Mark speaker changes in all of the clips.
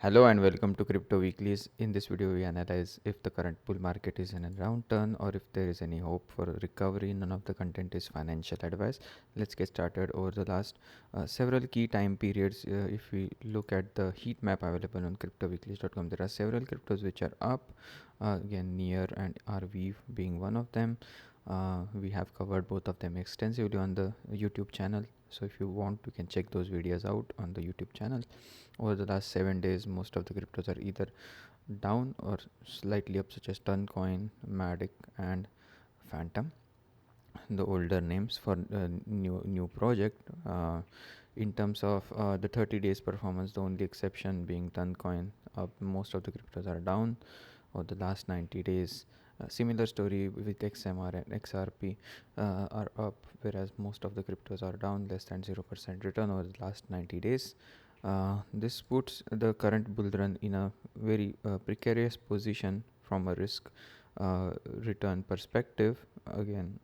Speaker 1: Hello and welcome to Crypto Weeklies. In this video, we analyze if the current bull market is in a downturn or if there is any hope for a recovery. None of the content is financial advice. Let's get started. Over the last several key time periods, if we look at the heat map available on cryptoweeklies.com, there are several cryptos which are up. Again, Near and RV being one of them. We have covered both of them extensively on the YouTube channel. So if you want, you can check those videos out on the YouTube channel. Over the last 7 days, most of the cryptos are either down or slightly up, such as Toncoin, Matic, and Phantom, the older names for new project. In terms of the 30 days performance, the only exception being Toncoin. Most of the cryptos are down over the last 90 days. Similar story with XMR and XRP are up, whereas most of the cryptos are down, less than 0% return over the last 90 days. This puts the current bull run in a very precarious position from a risk return perspective. Again,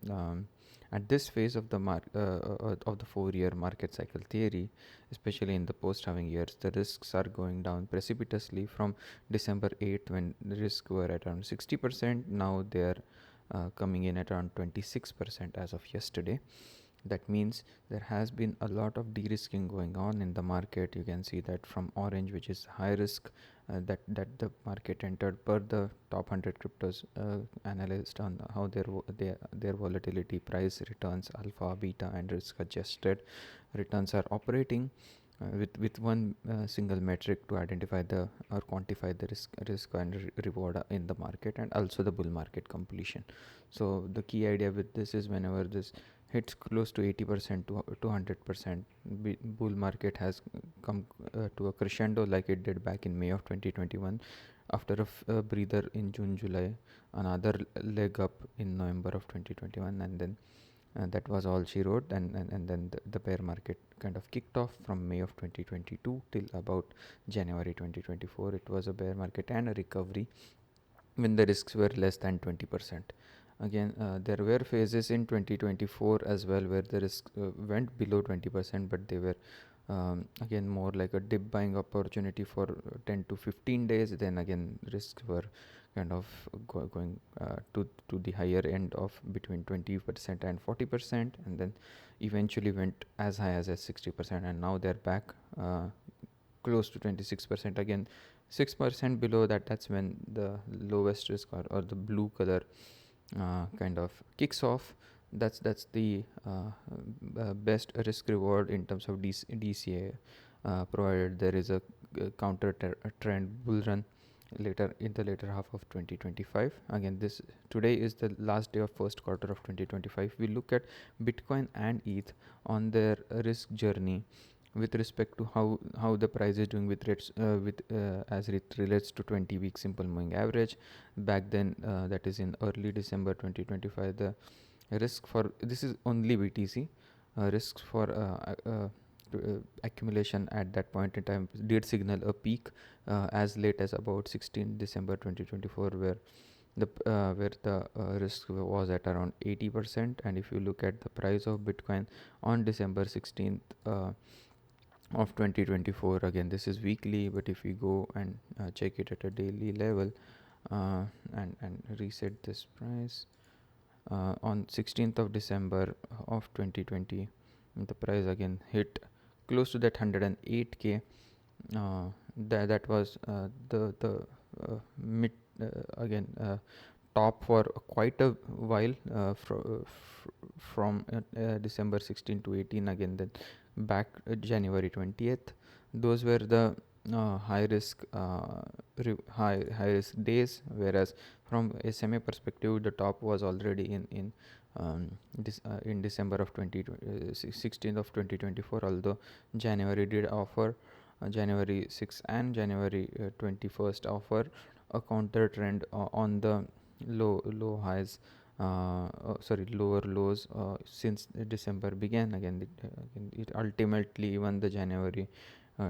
Speaker 1: at this phase of the of the 4-year market cycle theory, especially in the post-halving years, the risks are going down precipitously. From December 8th, when the risks were at around 60%, now they are coming in at around 26% as of yesterday. That means there has been a lot of de-risking going on in the market. You can see that from orange, which is high risk, that the market entered per the top 100 cryptos analyzed on how their volatility, price, returns, alpha, beta, and risk adjusted returns are operating with one single metric to identify the or quantify the risk and reward in the market, and also the bull market completion. So the key idea with this is, whenever this hits close to 80% to 100%, bull market has come to a crescendo like it did back in May of 2021. After a breather in June, July, another leg up in November of 2021, and then that was all she wrote. And then the bear market kind of kicked off from May of 2022 till about January 2024. It was a bear market and a recovery when the risks were less than 20%. Again, there were phases in 2024 as well where the risk went below 20%, but they were again more like a dip buying opportunity for 10 to 15 days. Then again, risks were kind of going to the higher end of between 20% and 40%, and then eventually went as high as 60%, and now they're back close to 26% again. 6% below that, that's when the lowest risk or the blue color kind of kicks off. That's the best risk reward in terms of DCA, provided there is a counter trend bull run later in the later half of 2025. Again, this today is the last day of first quarter of 2025. We look at Bitcoin and ETH on their risk journey with respect to how the price is doing with rates as it relates to 20-week simple moving average. Back then, that is in early December 2025, the risk for this is only BTC risks for accumulation at that point in time did signal a peak as late as about 16 December 2024, where the risk was at around 80%. And if you look at the price of Bitcoin on December 16th of 2024, again this is weekly, but if we go and check it at a daily level and reset this price on 16th of December of 2020, the price again hit close to that 108k. That was the mid again top for quite a while, from December 16 to 18. Again, then back January 20th. Those were the high risk high risk days, whereas from SMA perspective, the top was already in December of 16th of 2024. Although January did offer January 6th and January 21st offer a counter trend on the low highs, lower lows since December began. Again, it ultimately, even the January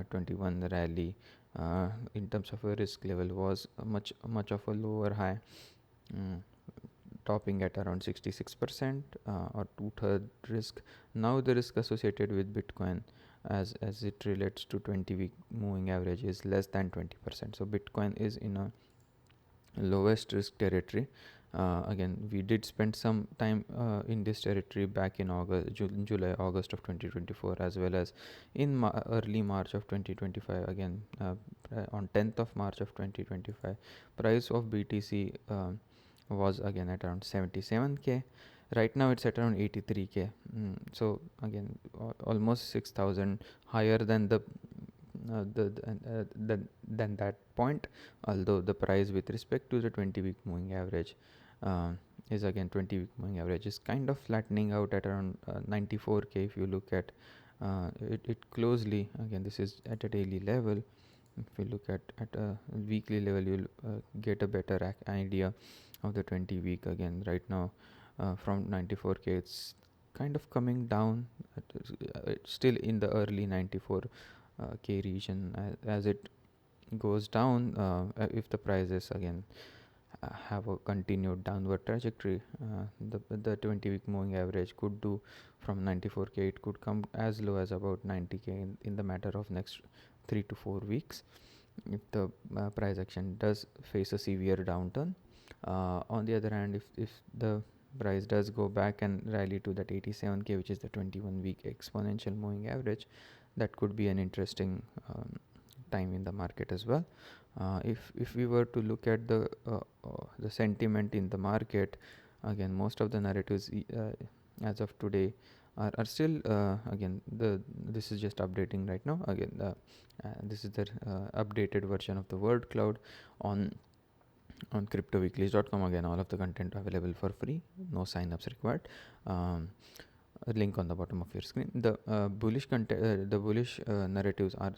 Speaker 1: 21 rally in terms of a risk level was much of a lower high, topping at around 66% or two-third risk. Now the risk associated with Bitcoin as it relates to 20-week moving average is less than 20%. So Bitcoin is in a lowest risk territory. Again, we did spend some time in this territory back in July, August of 2024, as well as in early March of 2025. Again, on 10th of March of 2025, price of BTC was again at around 77k. Right now it's at around 83k. So again, almost 6,000 higher than than that point, although the price with respect to the 20-week moving average is again 20-week moving average is kind of flattening out at around 94k. If you look at it closely, again this is at a daily level. If you look at a weekly level, you'll get a better idea of the 20-week. Again, right now from 94k it's kind of coming down. It's still in the early 94k region. As it goes down, if the prices again have a continued downward trajectory, the 20-week moving average could do from 94k, it could come as low as about 90k in the matter of next 3 to 4 weeks if the price action does face a severe downturn. On the other hand, if the price does go back and rally to that 87k, which is the 21-week exponential moving average, that could be an interesting time in the market as well. If we were to look at the sentiment in the market, again most of the narratives as of today are still again this is just updating right now. Again, this is the updated version of the word cloud on cryptoweeklies.com. Again, all of the content available for free, no sign-ups required. A link on the bottom of your screen. The bullish narratives are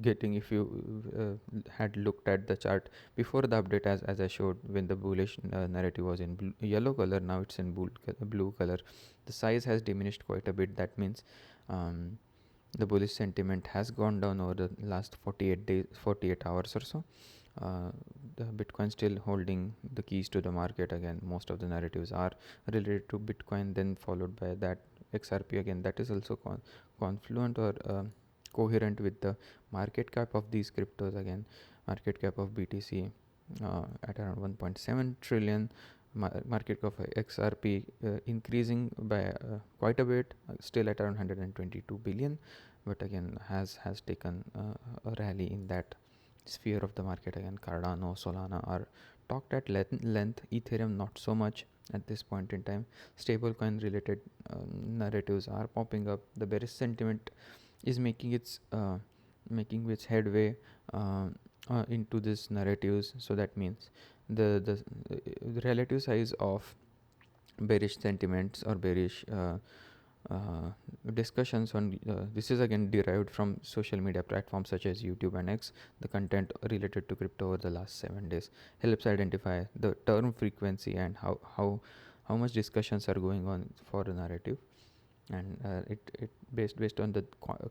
Speaker 1: getting, if you had looked at the chart before the update, as I showed, when the bullish narrative was in yellow color, now it's in blue color. The size has diminished quite a bit. That means the bullish sentiment has gone down over the last 48 hours or so. The Bitcoin still holding the keys to the market. Again, most of the narratives are related to Bitcoin, then followed by that XRP. Again, that is also confluent or coherent with the market cap of these cryptos. Again, market cap of BTC at around 1.7 trillion, market cap of XRP increasing by quite a bit, still at around 122 billion, but again has taken a rally in that sphere of the market. Again, Cardano, Solana are talked at length. Ethereum not so much at this point in time. Stablecoin related narratives are popping up. The bearish sentiment is making its headway into these narratives. So that means the relative size of bearish sentiments or bearish discussions on this is again derived from social media platforms such as YouTube and X. The content related to crypto over the last 7 days helps identify the term frequency and how much discussions are going on for a narrative, and it based on the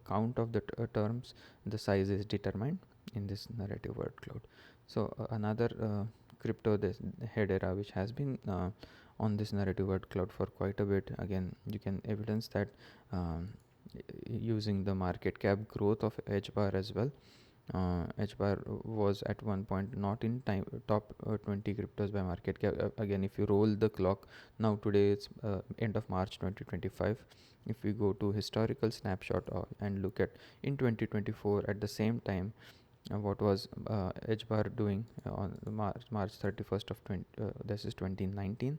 Speaker 1: count of the terms, the size is determined in this narrative word cloud. So another crypto, this Hedera, which has been on this narrative word cloud for quite a bit. Again, you can evidence that using the market cap growth of HBAR as well. HBAR was at one point not in top 20 cryptos by market cap. Again, if you roll the clock, now today it's end of March 2025. If we go to historical snapshot and look at in 2024 at the same time, what was HBAR doing on March 31st of this is 2019.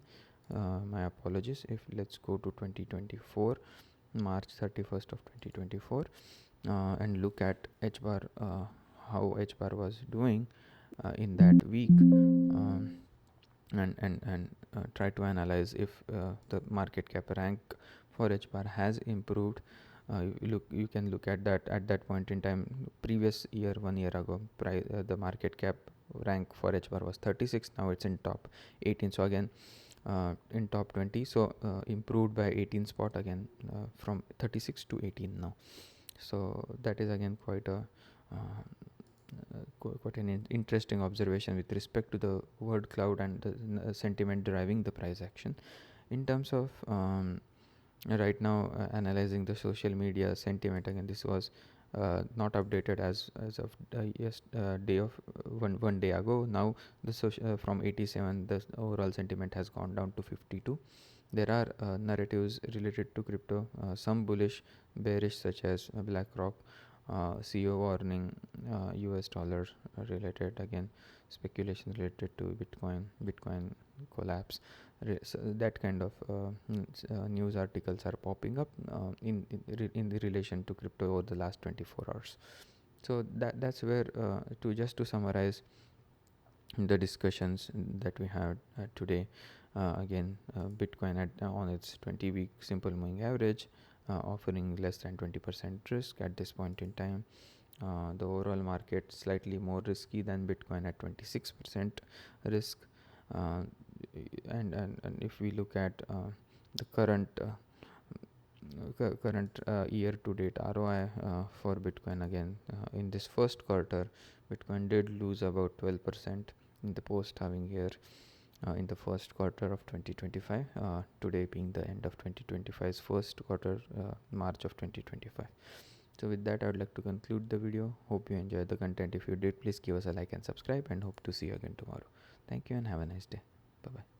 Speaker 1: My apologies. If let's go to 2024, March 31st of 2024, and look at HBAR, how HBAR was doing in that week, and try to analyze if the market cap rank for HBAR has improved. You can look at that point in time, previous year, 1 year ago, the market cap rank for HBAR was 36. Now it's in top 18. So again, in top 20, so improved by 18 spot again, from 36 to 18 now. So that is again quite an interesting observation with respect to the word cloud and the sentiment driving the price action. In terms of Right now, analyzing the social media sentiment again. This was not updated as of day of one day ago. Now the from 87, the overall sentiment has gone down to 52. There are narratives related to crypto, some bullish, bearish, such as BlackRock, CEO warning, US dollar related, again speculation related to Bitcoin collapse. So that kind of news articles are popping up in the relation to crypto over the last 24 hours. So that's where to summarize the discussions that we had today. Again, Bitcoin on its 20-week simple moving average, offering less than 20% risk at this point in time. The overall market slightly more risky than Bitcoin at 26% risk. Uh, and if we look at the current year to date ROI for Bitcoin, again in this first quarter, Bitcoin did lose about 12% in the post halving year in the first quarter of 2025, today being the end of 2025's first quarter, March of 2025. So with that, I would like to conclude the video. Hope you enjoyed the content. If you did, please give us a like and subscribe, and hope to see you again tomorrow. Thank you and have a nice day. Bye bye.